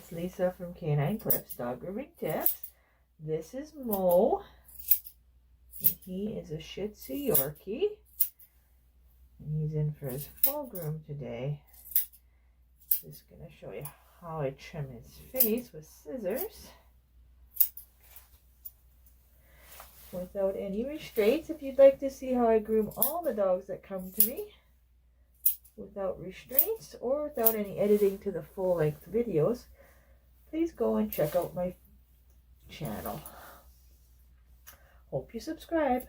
It's Lisa from Canine Clips Dog Grooming Tips. This is Mo. And he is a Shih Tzu Yorkie. And he's in for his full groom today. Just going to show you how I trim his face with scissors. Without any restraints. If you'd like to see how I groom all the dogs that come to me without restraints or without any editing to the full-length videos, please go and check out my channel. Hope you subscribe.